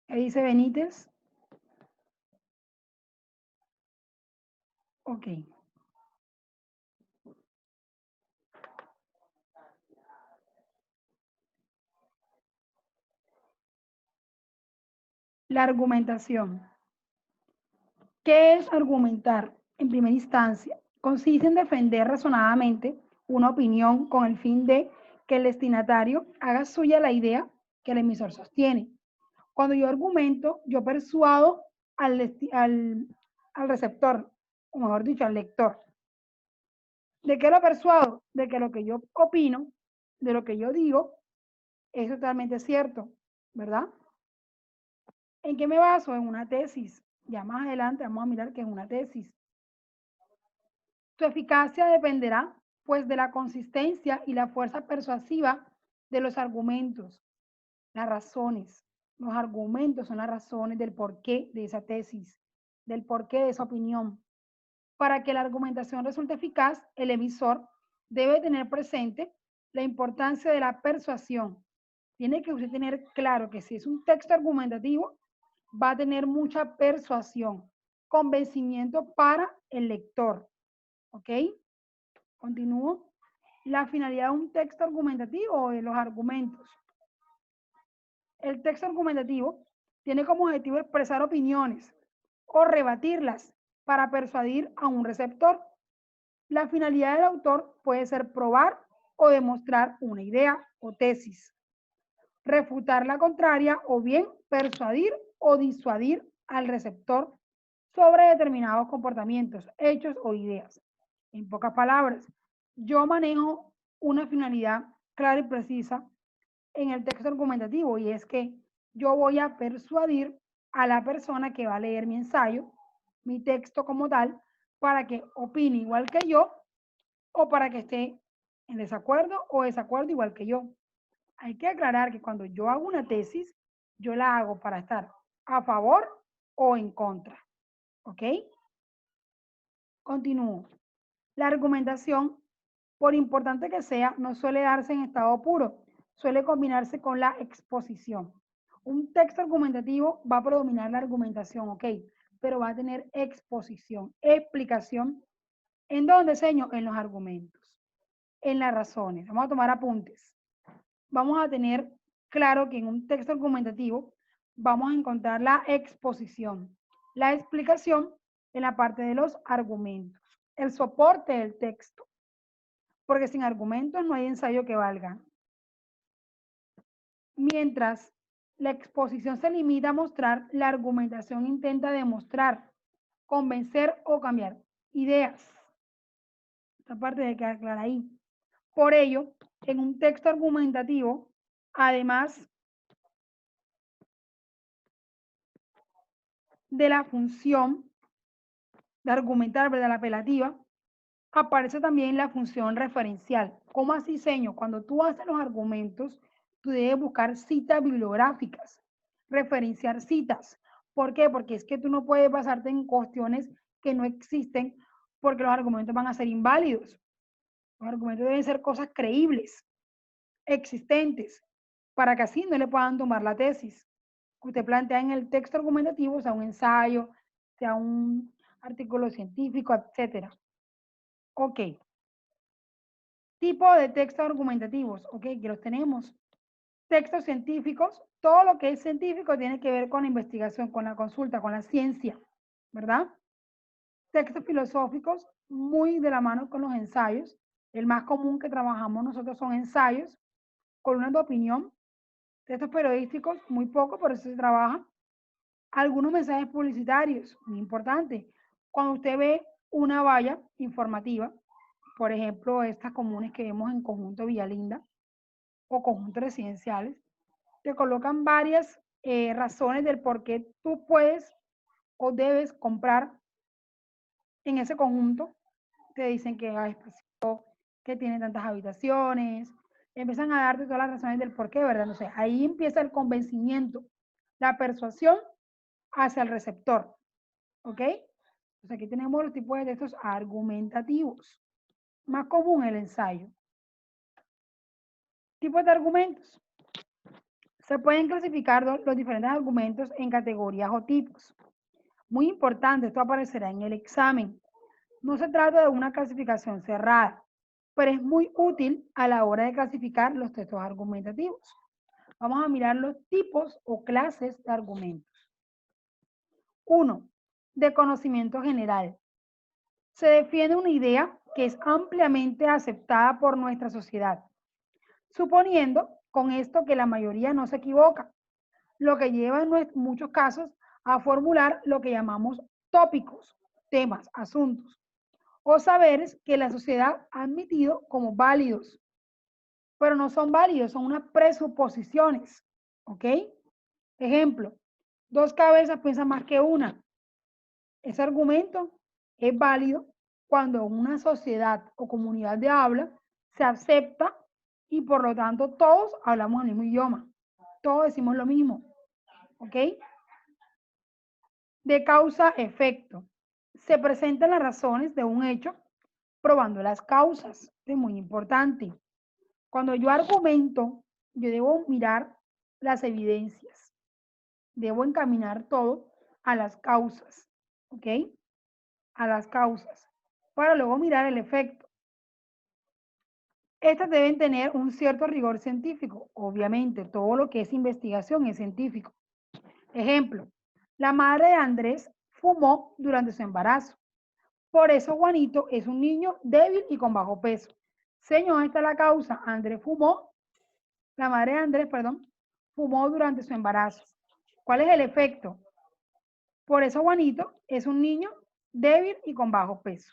¿Qué dice Benítez? Ok. La argumentación. ¿Qué es argumentar? En primera instancia, consiste en defender razonadamente una opinión con el fin de que el destinatario haga suya la idea que el emisor sostiene. Cuando yo argumento, yo persuado al receptor, o mejor dicho, al lector. ¿De qué lo persuado? De que lo que yo opino, de lo que yo digo, es totalmente cierto, ¿verdad? ¿En qué me baso? En una tesis. Ya más adelante vamos a mirar qué es una tesis. Su eficacia dependerá, pues, de la consistencia y la fuerza persuasiva de los argumentos, las razones. Los argumentos son las razones del porqué de esa tesis, del porqué de esa opinión. Para que la argumentación resulte eficaz, el emisor debe tener presente la importancia de la persuasión. Tiene que usted tener claro que si es un texto argumentativo, va a tener mucha persuasión, convencimiento para el lector. ¿Ok? Continúo. La finalidad de un texto argumentativo o de los argumentos. El texto argumentativo tiene como objetivo expresar opiniones o rebatirlas para persuadir a un receptor. La finalidad del autor puede ser probar o demostrar una idea o tesis, refutar la contraria o bien persuadir o disuadir al receptor sobre determinados comportamientos, hechos o ideas. En pocas palabras, yo manejo una finalidad clara y precisa en el texto argumentativo y es que yo voy a persuadir a la persona que va a leer mi ensayo, mi texto como tal, para que opine igual que yo o para que esté en desacuerdo o desacuerdo igual que yo. Hay que aclarar que cuando yo hago una tesis, yo la hago para estar a favor o en contra. ¿Ok? Continúo. La argumentación, por importante que sea, no suele darse en estado puro, suele combinarse con la exposición. Un texto argumentativo va a predominar la argumentación, ¿ok? Pero va a tener exposición, explicación. ¿En dónde, señor? En los argumentos, en las razones. Vamos a tomar apuntes. Vamos a tener claro que en un texto argumentativo vamos a encontrar la exposición, la explicación en la parte de los argumentos, el soporte del texto, porque sin argumentos no hay ensayo que valga. Mientras la exposición se limita a mostrar, la argumentación intenta demostrar, convencer o cambiar ideas. Esta parte debe quedar clara ahí. Por ello, en un texto argumentativo, además de la función de argumentar, ¿verdad? La apelativa, aparece también la función referencial. ¿Cómo así, señor? Cuando tú haces los argumentos, tú debes buscar citas bibliográficas, referenciar citas. ¿Por qué? Porque es que tú no puedes basarte en cuestiones que no existen porque los argumentos van a ser inválidos. Los argumentos deben ser cosas creíbles, existentes, para que así no le puedan tomar la tesis que usted plantea en el texto argumentativo, sea un ensayo, sea un artículo científico, etcétera. Ok. Tipo de textos argumentativos, ok, que los tenemos. Textos científicos, todo lo que es científico tiene que ver con la investigación, con la consulta, con la ciencia, ¿verdad? Textos filosóficos, muy de la mano con los ensayos. El más común que trabajamos nosotros son ensayos, columnas de opinión. Textos periodísticos, muy poco, por eso se trabaja. Algunos mensajes publicitarios, muy importante. Cuando usted ve una valla informativa, por ejemplo, estas comunes que vemos en Conjunto Villalinda o conjuntos residenciales, te colocan varias razones del por qué tú puedes o debes comprar en ese conjunto. Te dicen que hay espacio, que tiene tantas habitaciones, empiezan a darte todas las razones del por qué, ¿verdad? No sé, ahí empieza el convencimiento, la persuasión hacia el receptor, ¿ok? Entonces aquí tenemos los tipos de textos argumentativos. Más común el ensayo. Tipos de argumentos. Se pueden clasificar los diferentes argumentos en categorías o tipos. Muy importante, esto aparecerá en el examen. No se trata de una clasificación cerrada, pero es muy útil a la hora de clasificar los textos argumentativos. Vamos a mirar los tipos o clases de argumentos. 1. De conocimiento general. Se defiende una idea que es ampliamente aceptada por nuestra sociedad, suponiendo con esto que la mayoría no se equivoca, lo que lleva en muchos casos a formular lo que llamamos tópicos, temas, asuntos, o saberes que la sociedad ha admitido como válidos, pero no son válidos, son unas presuposiciones, ¿ok? Ejemplo, dos cabezas piensan más que una. Ese argumento es válido cuando una sociedad o comunidad de habla se acepta y por lo tanto todos hablamos el mismo idioma, todos decimos lo mismo, ¿ok? De causa-efecto. Se presentan las razones de un hecho probando las causas. Es muy importante. Cuando yo argumento, yo debo mirar las evidencias. Debo encaminar todo a las causas, ¿ok? A las causas, para luego mirar el efecto. Estas deben tener un cierto rigor científico. Obviamente, todo lo que es investigación es científico. Ejemplo, la madre de Andrés fumó durante su embarazo. Por eso Juanito es un niño débil y con bajo peso. Señor, esta es la causa. Andrés fumó, la madre de Andrés, perdón, fumó durante su embarazo. ¿Cuál es el efecto? Por eso Juanito es un niño débil y con bajo peso.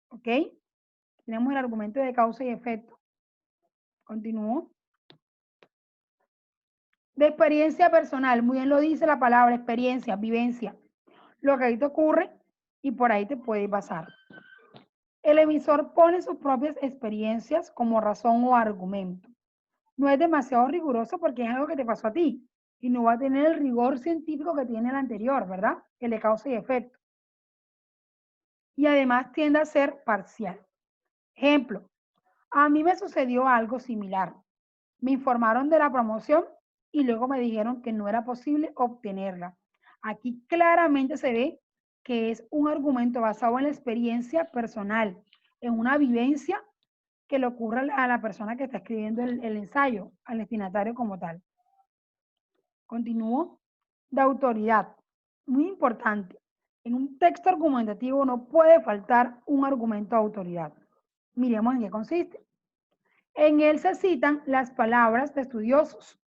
¿Ok? Tenemos el argumento de causa y efecto. Continúo. De experiencia personal, muy bien lo dice la palabra experiencia, vivencia. Lo que ahí te ocurre y por ahí te puede pasar. El emisor pone sus propias experiencias como razón o argumento. No es demasiado riguroso porque es algo que te pasó a ti y no va a tener el rigor científico que tiene el anterior, ¿verdad? El de causa y efecto. Y además tiende a ser parcial. Ejemplo, a mí me sucedió algo similar. Me informaron de la promoción y luego me dijeron que no era posible obtenerla. Aquí claramente se ve que es un argumento basado en la experiencia personal, en una vivencia que le ocurre a la persona que está escribiendo el ensayo, al destinatario como tal. Continúo. De autoridad. Muy importante. En un texto argumentativo no puede faltar un argumento de autoridad. Miremos en qué consiste. En él se citan las palabras de estudiosos,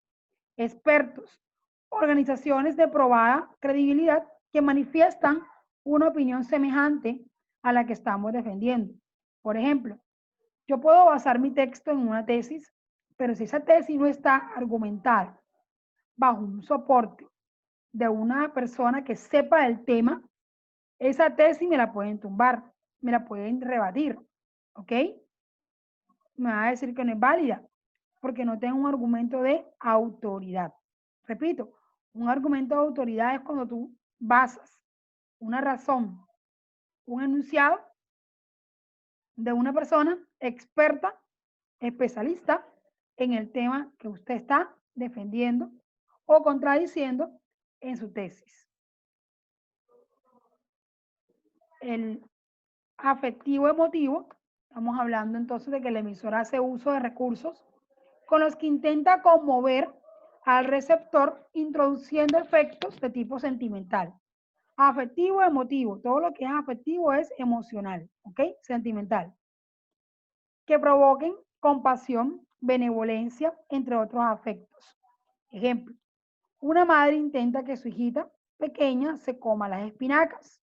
expertos, organizaciones de probada credibilidad que manifiestan una opinión semejante a la que estamos defendiendo. Por ejemplo, yo puedo basar mi texto en una tesis, pero si esa tesis no está argumentada bajo un soporte de una persona que sepa del tema, esa tesis me la pueden tumbar, me la pueden rebatir, ¿ok? Me va a decir que no es válida porque no tengo un argumento de autoridad. Repito, un argumento de autoridad es cuando tú basas una razón, un enunciado de una persona experta, especialista en el tema que usted está defendiendo o contradiciendo en su tesis. El afectivo emotivo, estamos hablando entonces de que el emisor hace uso de recursos con los que intenta conmover al receptor introduciendo efectos de tipo sentimental. Afectivo, emotivo, todo lo que es afectivo es emocional, ¿ok? Sentimental. Que provoquen compasión, benevolencia, entre otros afectos. Ejemplo, una madre intenta que su hijita pequeña se coma las espinacas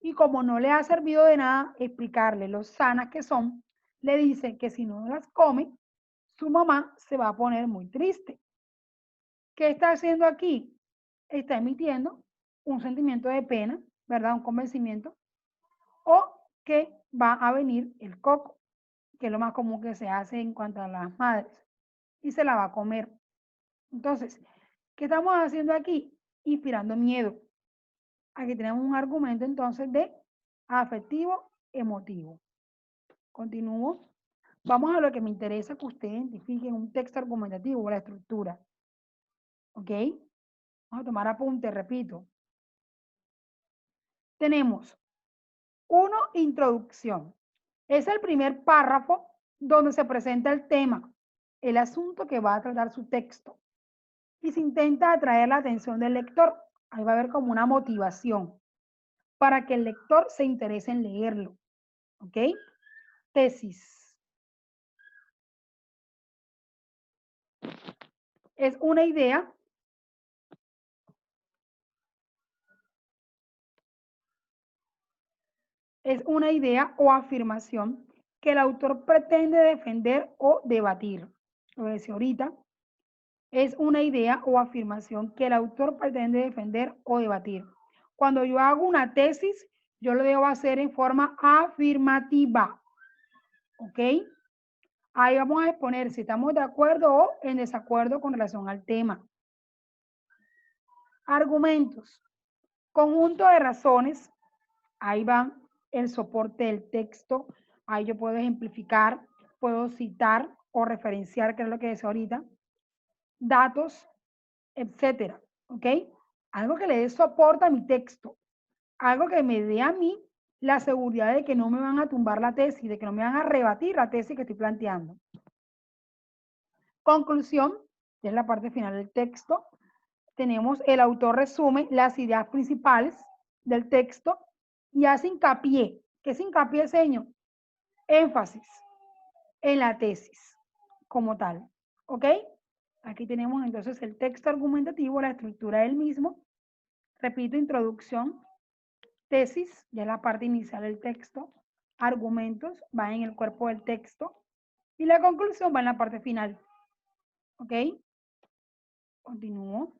y como no le ha servido de nada explicarle lo sanas que son, le dice que si no las come, su mamá se va a poner muy triste. ¿Qué está haciendo aquí? Está emitiendo un sentimiento de pena, ¿verdad? Un convencimiento. O que va a venir el coco, que es lo más común que se hace en cuanto a las madres, y se la va a comer. Entonces, ¿qué estamos haciendo aquí? Inspirando miedo. Aquí tenemos un argumento entonces de afectivo emotivo. Continúo. Vamos a lo que me interesa que usted identifique en un texto argumentativo, la estructura. ¿Ok? Vamos a tomar apunte, repito. Tenemos 1, introducción. Es el primer párrafo donde se presenta el tema, el asunto que va a tratar su texto. Y se intenta atraer la atención del lector. Ahí va a haber como una motivación para que el lector se interese en leerlo. ¿Ok? Tesis. Es una idea o afirmación que el autor pretende defender o debatir. Lo decía ahorita. Es una idea o afirmación que el autor pretende defender o debatir. Cuando yo hago una tesis, yo lo debo hacer en forma afirmativa. ¿Ok? Ahí vamos a exponer si estamos de acuerdo o en desacuerdo con relación al tema. Argumentos. Conjunto de razones. Ahí van el soporte del texto. Ahí yo puedo ejemplificar, puedo citar o referenciar, que es lo que decía ahorita. Datos, etcétera. ¿Ok? Algo que le dé soporte a mi texto. Algo que me dé a mí la seguridad de que no me van a tumbar la tesis, de que no me van a rebatir la tesis que estoy planteando. Conclusión, que es la parte final del texto. Tenemos el autor resume las ideas principales del texto y hace hincapié. ¿Qué es hincapié, señor? Énfasis en la tesis como tal. ¿Ok? Aquí tenemos entonces el texto argumentativo, la estructura del mismo. Repito, introducción, tesis, ya es la parte inicial del texto. Argumentos, va en el cuerpo del texto. Y la conclusión va en la parte final. ¿Ok? Continúo.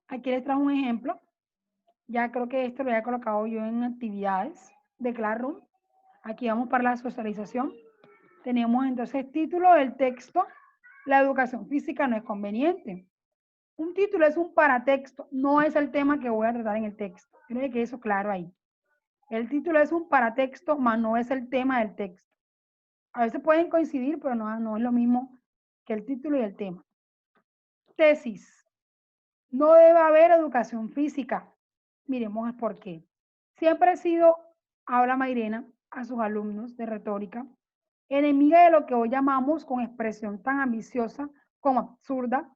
Aquí les traigo un ejemplo. Ya creo que esto lo había colocado yo en actividades de Classroom. Aquí vamos para la socialización. Tenemos entonces título del texto. La educación física no es conveniente. Un título es un paratexto, no es el tema que voy a tratar en el texto. Tiene que eso claro ahí. El título es un paratexto, mas no es el tema del texto. A veces pueden coincidir, pero no es lo mismo que el título y el tema. Tesis. No debe haber educación física. Miremos por qué. Siempre he sido, habla Mairena a sus alumnos de retórica, enemiga de lo que hoy llamamos con expresión tan ambiciosa como absurda,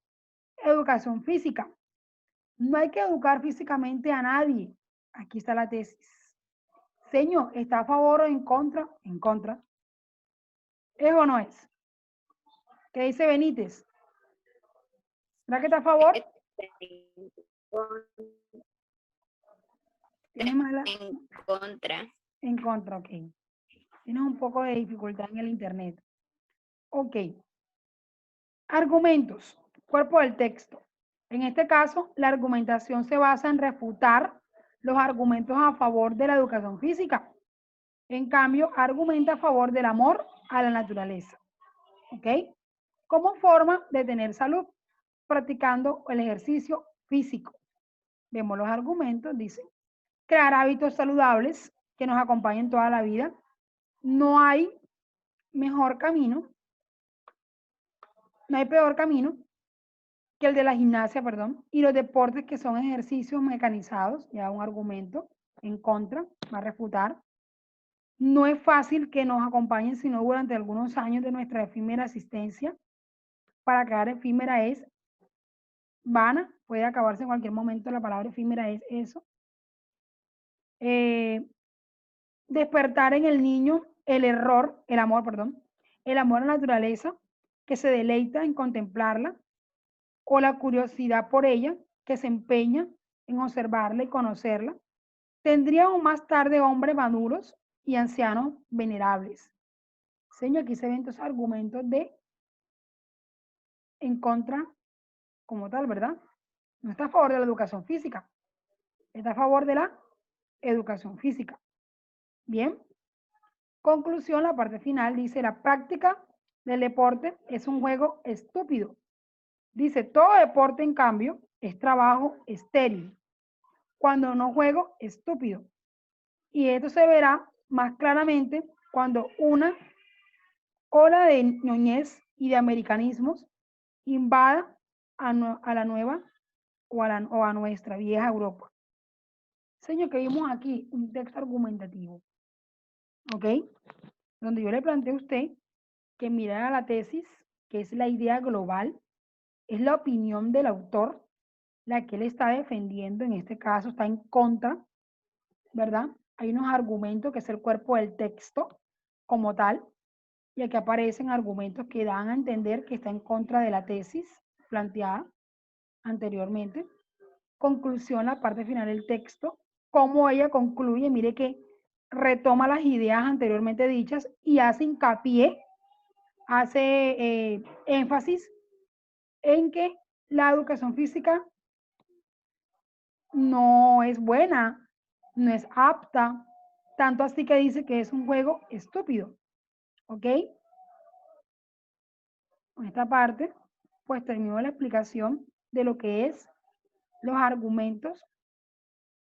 educación física. No hay que educar físicamente a nadie. Aquí está la tesis. Señor, ¿está a favor o en contra? En contra. ¿Es o no es? ¿Qué dice Benítez? ¿Será que está a favor? ¿Tiene mala? En contra. En contra, ok. Tienes un poco de dificultad en el internet. Ok. Argumentos. Cuerpo del texto. En este caso, la argumentación se basa en refutar los argumentos a favor de la educación física. En cambio, argumenta a favor del amor a la naturaleza. ¿Ok? Como forma de tener salud, practicando el ejercicio físico. Vemos los argumentos, dice, crear hábitos saludables que nos acompañen toda la vida. No hay mejor camino, no hay peor camino que el de la gimnasia, perdón, y los deportes que son ejercicios mecanizados, ya un argumento en contra, va a refutar. No es fácil que nos acompañen, sino durante algunos años de nuestra efímera existencia. Para crear efímera es vana, puede acabarse en cualquier momento, la palabra efímera es eso. Despertar en el niño el amor a la naturaleza, que se deleita en contemplarla, o la curiosidad por ella, que se empeña en observarla y conocerla. Tendríamos más tarde hombres maduros y ancianos venerables. Señor, aquí se ven estos argumentos de en contra como tal, ¿verdad? No está a favor de la educación física, está a favor de la educación física. Bien. Conclusión, la parte final dice, la práctica del deporte es un juego estúpido. Dice, todo deporte, en cambio, es trabajo estéril. Cuando no juego, estúpido. Y esto se verá más claramente cuando una ola de ñoñez y de americanismos invada a la nueva o a nuestra vieja Europa. Señor, que vimos aquí un texto argumentativo, ¿ok? Donde yo le planteo a usted que mirara la tesis, que es la idea global, es la opinión del autor, la que él está defendiendo, en este caso está en contra, ¿verdad? Hay unos argumentos que es el cuerpo del texto como tal, y aquí aparecen argumentos que dan a entender que está en contra de la tesis planteada anteriormente. Conclusión, la parte final del texto, cómo ella concluye, mire que retoma las ideas anteriormente dichas y hace hincapié, hace énfasis en que la educación física no es buena, no es apta, tanto así que dice que es un juego estúpido, ¿ok? En esta parte, pues termino la explicación de lo que es los argumentos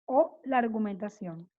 o la argumentación.